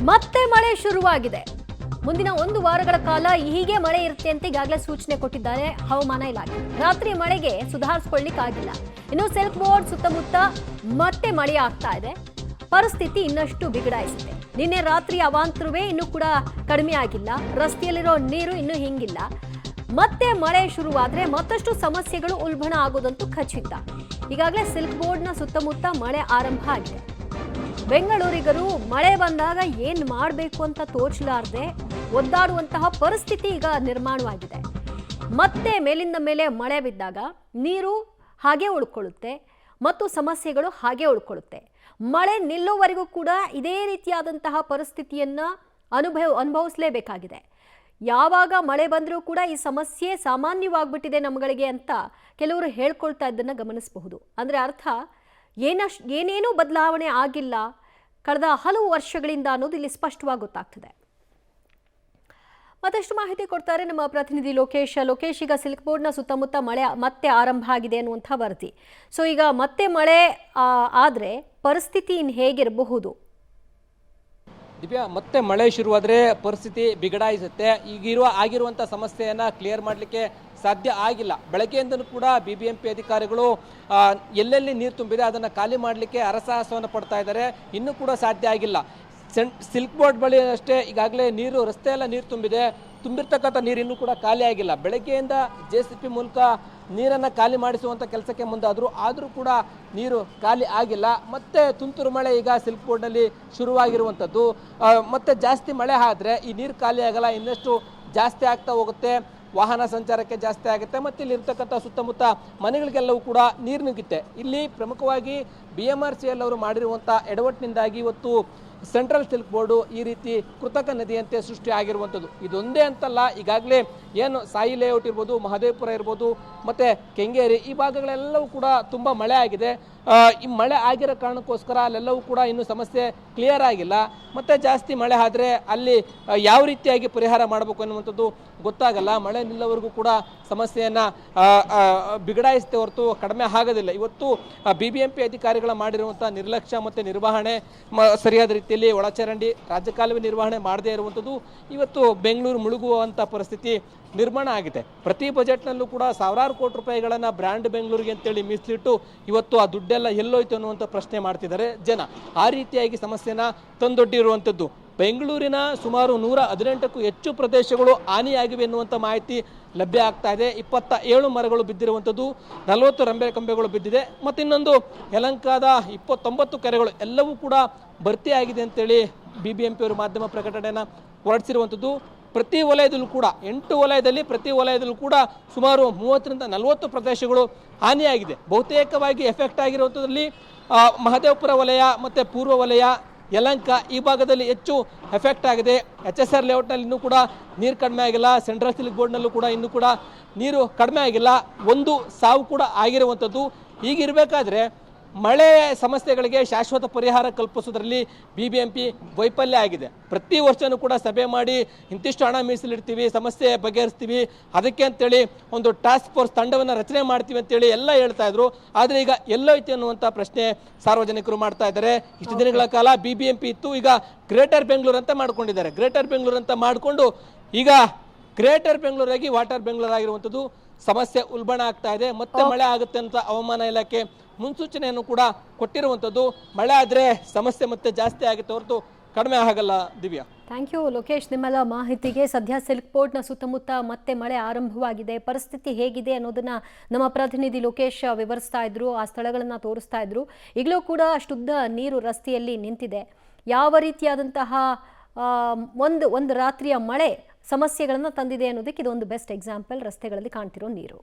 ಮತ್ತೆ ಮಳೆ ಶುರುವಾಗಿದೆ. ಮುಂದಿನ 1 ವಾರಗಳ ಕಾಲ ಹೀಗೆ ಮಳೆ ಇರುತ್ತೆ ಅಂತ ಈಗಾಗಲೇ ಸೂಚನೆ ಕೊಟ್ಟಿದ್ದಾರೆ ಹವಾಮಾನ ಇಲಾಖೆ. ರಾತ್ರಿ ಮಳೆಗೆ ಸುಧಾರಿಸಿಕೊಳ್ಳಿಕ್ಕಾಗಿಲ್ಲ. ಇನ್ನು ಸಿಲ್ಕ್ ಬೋರ್ಡ್ ಸುತ್ತಮುತ್ತ ಮತ್ತೆ ಮಳೆ ಆಗ್ತಾ ಇದೆ. ಪರಿಸ್ಥಿತಿ ಇನ್ನಷ್ಟು ಬಿಗಡಾಯಿಸಿದೆ. ನಿನ್ನೆ ರಾತ್ರಿ ಅವಾಂತರವೇ ಇನ್ನೂ ಕೂಡ ಕಡಿಮೆ ಆಗಿಲ್ಲ. ರಸ್ತೆಯಲ್ಲಿರೋ ನೀರು ಇನ್ನೂ ಹಿಂಗಿಲ್ಲ. ಮತ್ತೆ ಮಳೆ ಶುರುವಾದ್ರೆ ಮತ್ತಷ್ಟು ಸಮಸ್ಯೆಗಳು ಉಲ್ಬಣ ಆಗೋದಂತೂ ಖಚಿತ. ಈಗಾಗಲೇ ಸಿಲ್ಕ್ ಬೋರ್ಡ್ನ ಸುತ್ತಮುತ್ತ ಮಳೆ ಆರಂಭ ಆಗಿದೆ. ಬೆಂಗಳೂರಿಗರು ಮಳೆ ಬಂದಾಗ ಏನ್ ಮಾಡಬೇಕು ಅಂತ ತೋಚಲಾರದೆ ಒದ್ದಾಡುವಂತಹ ಪರಿಸ್ಥಿತಿ ಈಗ ನಿರ್ಮಾಣವಾಗಿದೆ. ಮತ್ತೆ ಮೇಲಿಂದ ಮೇಲೆ ಮಳೆ ಬಿದ್ದಾಗ ನೀರು ಹಾಗೆ ಉಳ್ಕೊಳ್ಳುತ್ತೆ ಮತ್ತು ಸಮಸ್ಯೆಗಳು ಹಾಗೆ ಉಳ್ಕೊಳ್ಳುತ್ತೆ. ಮಳೆ ನಿಲ್ಲುವವರೆಗೂ ಕೂಡ ಇದೇ ರೀತಿಯಾದಂತಹ ಪರಿಸ್ಥಿತಿಯನ್ನ ಅನುಭವಿಸಲೇಬೇಕಾಗಿದೆ. ಯಾವಾಗ ಮಳೆ ಬಂದರೂ ಕೂಡ ಈ ಸಮಸ್ಯೆ ಸಾಮಾನ್ಯವಾಗ್ಬಿಟ್ಟಿದೆ ನಮ್ಮಗಳಿಗೆ ಅಂತ ಕೆಲವರು ಹೇಳ್ಕೊಳ್ತಾ ಇದ್ದನ್ನ ಗಮನಿಸಬಹುದು. ಅಂದ್ರೆ ಅರ್ಥ ಏನೇನೂ ಬದಲಾವಣೆ ಆಗಿಲ್ಲ ಕಳೆದ ಹಲವು ವರ್ಷಗಳಿಂದ ಅನ್ನೋದು ಇಲ್ಲಿ ಸ್ಪಷ್ಟವಾಗಿ ಗೊತ್ತಾಗ್ತದೆ. ಮತ್ತಷ್ಟು ಮಾಹಿತಿ ಕೊಡ್ತಾರೆ ನಮ್ಮ ಪ್ರತಿನಿಧಿ ಲೋಕೇಶ್. ಈಗ ಸಿಲ್ಕ್ ಬೋರ್ಡ್ನ ಸುತ್ತಮುತ್ತ ಮಳೆ ಮತ್ತೆ ಆರಂಭ ಆಗಿದೆ ಅನ್ನುವಂಥ ವರದಿ. ಸೊ ಈಗ ಮತ್ತೆ ಮಳೆ ಆದರೆ ಪರಿಸ್ಥಿತಿ ಇನ್ನು ಹೇಗಿರಬಹುದು? ದಿವ್ಯಾ, ಮತ್ತೆ ಮಳೆ ಶುರುವಾದರೆ ಪರಿಸ್ಥಿತಿ ಬಿಗಡಾಯಿಸುತ್ತೆ. ಆಗಿರುವಂಥ ಸಮಸ್ಯೆಯನ್ನು ಕ್ಲಿಯರ್ ಮಾಡಲಿಕ್ಕೆ ಸಾಧ್ಯ ಆಗಿಲ್ಲ. ಬೆಳಗ್ಗೆಯಿಂದಲೂ ಕೂಡ BBMP ಅಧಿಕಾರಿಗಳು ಎಲ್ಲೆಲ್ಲಿ ನೀರು ತುಂಬಿದೆ ಅದನ್ನು ಖಾಲಿ ಮಾಡಲಿಕ್ಕೆ ಹರಸಾಹಸವನ್ನು ಪಡ್ತಾ ಇದ್ದಾರೆ. ಇನ್ನೂ ಕೂಡ ಸಾಧ್ಯ ಆಗಿಲ್ಲ. ಸಿಲ್ಕ್ ಬೋರ್ಡ್ ಬಳಿ ಅಷ್ಟೇ ಈಗಾಗಲೇ ನೀರು, ರಸ್ತೆ ಎಲ್ಲ ನೀರು ತುಂಬಿರ್ತಕ್ಕಂಥ ನೀರು ಇನ್ನೂ ಕೂಡ ಖಾಲಿ ಆಗಿಲ್ಲ. ಬೆಳಗ್ಗೆಯಿಂದ JCB ಮೂಲಕ ನೀರನ್ನು ಖಾಲಿ ಮಾಡಿಸುವಂಥ ಕೆಲಸಕ್ಕೆ ಮುಂದಾದರು. ಆದರೂ ಕೂಡ ನೀರು ಖಾಲಿ ಆಗಿಲ್ಲ. ಮತ್ತೆ ತುಂತುರು ಮಳೆ ಈಗ ಸಿಲ್ಕ್ ಬೋರ್ಡ್ನಲ್ಲಿ ಶುರುವಾಗಿರುವಂಥದ್ದು. ಮತ್ತೆ ಜಾಸ್ತಿ ಮಳೆ ಆದರೆ ಈ ನೀರು ಖಾಲಿ ಆಗಲ್ಲ, ಇನ್ನಷ್ಟು ಜಾಸ್ತಿ ಆಗ್ತಾ ಹೋಗುತ್ತೆ. ವಾಹನ ಸಂಚಾರಕ್ಕೆ ಜಾಸ್ತಿ ಆಗುತ್ತೆ. ಮತ್ತು ಇಲ್ಲಿರ್ತಕ್ಕಂಥ ಸುತ್ತಮುತ್ತ ಮನೆಗಳಿಗೆಲ್ಲವೂ ಕೂಡ ನೀರು ನುಗ್ಗುತ್ತೆ. ಇಲ್ಲಿ ಪ್ರಮುಖವಾಗಿ BMRCL ಅವರು ಮಾಡಿರುವಂಥ ಎಡವಟ್ಟಿನಿಂದಾಗಿ ಇವತ್ತು ಸೆಂಟ್ರಲ್ ಸಿಲ್ಕ್ ಬೋರ್ಡು ಈ ರೀತಿ ಕೃತಕ ನದಿಯಂತೆ ಸೃಷ್ಟಿ ಆಗಿರುವಂಥದ್ದು. ಇದೊಂದೇ ಅಂತಲ್ಲ, ಈಗಾಗಲೇ ಏನು ಸಾಯಿ ಲೇಔಟ್ ಇರ್ಬೋದು, ಮಹದೇವಪುರ ಇರ್ಬೋದು, ಮತ್ತು ಕೆಂಗೇರಿ ಈ ಭಾಗಗಳೆಲ್ಲವೂ ಕೂಡ ತುಂಬ ಮಳೆ ಆಗಿದೆ. ಈ ಮಳೆ ಆಗಿರೋ ಕಾರಣಕ್ಕೋಸ್ಕರ ಅಲ್ಲೆಲ್ಲವೂ ಕೂಡ ಇನ್ನೂ ಸಮಸ್ಯೆ ಕ್ಲಿಯರ್ ಆಗಿಲ್ಲ. ಮತ್ತು ಜಾಸ್ತಿ ಮಳೆ ಆದರೆ ಅಲ್ಲಿ ಯಾವ ರೀತಿಯಾಗಿ ಪರಿಹಾರ ಮಾಡಬೇಕು ಅನ್ನುವಂಥದ್ದು ಗೊತ್ತಾಗಲ್ಲ. ಮಳೆ ನಿಲ್ಲವರೆಗೂ ಕೂಡ ಸಮಸ್ಯೆಯನ್ನು ಬಿಗಡಾಯಿಸುತ್ತೆ ಹೊರತು ಕಡಿಮೆ ಆಗೋದಿಲ್ಲ. ಇವತ್ತು BBMP ಅಧಿಕಾರಿಗಳ ಮಾಡಿರುವಂಥ ನಿರ್ಲಕ್ಷ್ಯ ಮತ್ತು ನಿರ್ವಹಣೆ, ಸರಿಯಾದ ರೀತಿಯಲ್ಲಿ ಒಳಚರಂಡಿ, ರಾಜಕಾಲುವೆ ನಿರ್ವಹಣೆ ಮಾಡದೇ ಇರುವಂಥದ್ದು ಇವತ್ತು ಬೆಂಗಳೂರು ಮುಳುಗುವಂಥ ಪರಿಸ್ಥಿತಿ ನಿರ್ಮಾಣ ಆಗಿದೆ. ಪ್ರತಿ ಬಜೆಟ್ನಲ್ಲೂ ಕೂಡ ಸಾವಿರಾರು ಕೋಟಿ ರೂಪಾಯಿಗಳನ್ನು ಬ್ರ್ಯಾಂಡ್ ಬೆಂಗಳೂರಿಗೆ ಅಂತೇಳಿ ಮೀಸಲಿಟ್ಟು ಇವತ್ತು ಆ ದುಡ್ಡೆಲ್ಲ ಎಲ್ಲೋಯ್ತು ಅನ್ನುವಂಥ ಪ್ರಶ್ನೆ ಮಾಡ್ತಿದ್ದಾರೆ ಜನ. ಆ ರೀತಿಯಾಗಿ ಸಮಸ್ಯೆನ ತಂದೊಡ್ಡಿರುವಂಥದ್ದು. ಬೆಂಗಳೂರಿನ ಸುಮಾರು 118ಕ್ಕೂ ಹೆಚ್ಚು ಪ್ರದೇಶಗಳು ಹಾನಿಯಾಗಿವೆ ಎನ್ನುವಂಥ ಮಾಹಿತಿ ಲಭ್ಯ ಆಗ್ತಾ ಇದೆ. 27 ಮರಗಳು ಬಿದ್ದಿರುವಂಥದ್ದು, 40 ರಂಬೆ ಕಂಬೆಗಳು ಬಿದ್ದಿದೆ. ಮತ್ತು ಇನ್ನೊಂದು ಯಲಹಂಕದ 29 ಕೆರೆಗಳು ಎಲ್ಲವೂ ಕೂಡ ಭರ್ತಿಯಾಗಿದೆ ಅಂತೇಳಿ BBMP ಅವರು ಮಾಧ್ಯಮ ಪ್ರಕಟಣೆಯನ್ನು ಹೊರಡಿಸಿರುವಂಥದ್ದು. ಪ್ರತಿ ವಲಯದಲ್ಲೂ ಕೂಡ 8 ವಲಯದಲ್ಲಿ ಪ್ರತಿ ವಲಯದಲ್ಲೂ ಕೂಡ ಸುಮಾರು 30ರಿಂದ 40 ಪ್ರದೇಶಗಳು ಹಾನಿಯಾಗಿದೆ. ಬಹುತೇಕವಾಗಿ ಎಫೆಕ್ಟ್ ಆಗಿರುವಂಥದ್ರಲ್ಲಿ ಮಹದೇವಪುರ ವಲಯ ಮತ್ತು ಪೂರ್ವ ವಲಯ, ಯಲಹಂಕ ಈ ಭಾಗದಲ್ಲಿ ಹೆಚ್ಚು ಎಫೆಕ್ಟ್ ಆಗಿದೆ. HSR ಲೇಔಟ್ನಲ್ಲಿ ಇನ್ನೂ ಕೂಡ ನೀರು ಕಡಿಮೆ ಆಗಿಲ್ಲ. ಸೆಂಟ್ರಲ್ ಸಿಲ್ಕ್ ಬೋರ್ಡ್ನಲ್ಲೂ ಕೂಡ ಇನ್ನೂ ಕೂಡ ನೀರು ಕಡಿಮೆ ಆಗಿಲ್ಲ. ಒಂದು ಸಾವು ಕೂಡ ಆಗಿರುವಂಥದ್ದು. ಹೀಗಿರಬೇಕಾದ್ರೆ ಮಳೆ ಸಮಸ್ಯೆಗಳಿಗೆ ಶಾಶ್ವತ ಪರಿಹಾರ ಕಲ್ಪಿಸೋದ್ರಲ್ಲಿ BBMP ವೈಫಲ್ಯ ಆಗಿದೆ. ಪ್ರತಿ ವರ್ಷವೂ ಕೂಡ ಸಭೆ ಮಾಡಿ ಇಂತಿಷ್ಟು ಹಣ ಮೀಸಲಿಡ್ತೀವಿ, ಸಮಸ್ಯೆ ಬಗೆಹರಿಸ್ತೀವಿ, ಅದಕ್ಕೆ ಅಂತೇಳಿ ಒಂದು ಟಾಸ್ಕ್ ಫೋರ್ಸ್ ತಂಡವನ್ನು ರಚನೆ ಮಾಡ್ತೀವಿ ಅಂತೇಳಿ ಎಲ್ಲ ಹೇಳ್ತಾ ಇದ್ರು. ಆದರೆ ಈಗ ಎಲ್ಲೋಯ್ತು ಅನ್ನುವಂಥ ಪ್ರಶ್ನೆ ಸಾರ್ವಜನಿಕರು ಮಾಡ್ತಾ ಇದ್ದಾರೆ. ಇಷ್ಟು ದಿನಗಳ ಕಾಲ BBMP ಇತ್ತು, ಈಗ ಗ್ರೇಟರ್ ಬೆಂಗಳೂರು ಅಂತ ಮಾಡ್ಕೊಂಡಿದ್ದಾರೆ. ಗ್ರೇಟರ್ ಬೆಂಗಳೂರು ಅಂತ ಮಾಡಿಕೊಂಡು ಈಗ ಗ್ರೇಟರ್ ಬೆಂಗಳೂರಾಗಿ ವಾಟರ್ ಬೆಂಗಳೂರು ಆಗಿರುವಂಥದ್ದು ಸಮಸ್ಯೆ ಉಲ್ಬಣ ಆಗ್ತಾ ಇದೆ. ಮತ್ತೆ ಮಳೆ ಆಗುತ್ತೆ ಅಂತ ಹವಾಮಾನ ಇಲಾಖೆ ಮುನ್ಸೂಚನೆಯನ್ನು ಕೂಡ ಕೊಟ್ಟಿರುವಂಥದ್ದು. ಮಳೆ ಆದರೆ ಸಮಸ್ಯೆ ಮತ್ತೆ ಜಾಸ್ತಿ ಆಗುತ್ತೆ ಹೊರತು ಕಡಿಮೆ ಆಗಲ್ಲ. ದಿವ್ಯಾ, ಥ್ಯಾಂಕ್ ಯು ಲೋಕೇಶ್ ನಿಮ್ಮೆಲ್ಲ ಮಾಹಿತಿಗೆ. ಸದ್ಯ ಸಿಲ್ಕ್ ಬೋರ್ಡ್ನ ಸುತ್ತಮುತ್ತ ಮತ್ತೆ ಮಳೆ ಆರಂಭವಾಗಿದೆ. ಪರಿಸ್ಥಿತಿ ಹೇಗಿದೆ ಅನ್ನೋದನ್ನ ನಮ್ಮ ಪ್ರತಿನಿಧಿ ಲೋಕೇಶ್ ವಿವರಿಸ್ತಾ ಇದ್ರು, ಆ ಸ್ಥಳಗಳನ್ನು ತೋರಿಸ್ತಾ ಇದ್ರು. ಈಗಲೂ ಕೂಡ ಶುದ್ಧ ನೀರು ರಸ್ತೆಯಲ್ಲಿ ನಿಂತಿದೆ. ಯಾವ ರೀತಿಯಾದಂತಹ ಒಂದು ರಾತ್ರಿಯ ಮಳೆ ಸಮಸ್ಯೆಗಳನ್ನು ತಂದಿದೆ ಅನ್ನೋದಕ್ಕೆ ಇದೊಂದು ಬೆಸ್ಟ್ ಎಕ್ಸಾಂಪಲ್. ರಸ್ತೆಗಳಲ್ಲಿ ಕಾಣ್ತಿರೋ ನೀರು.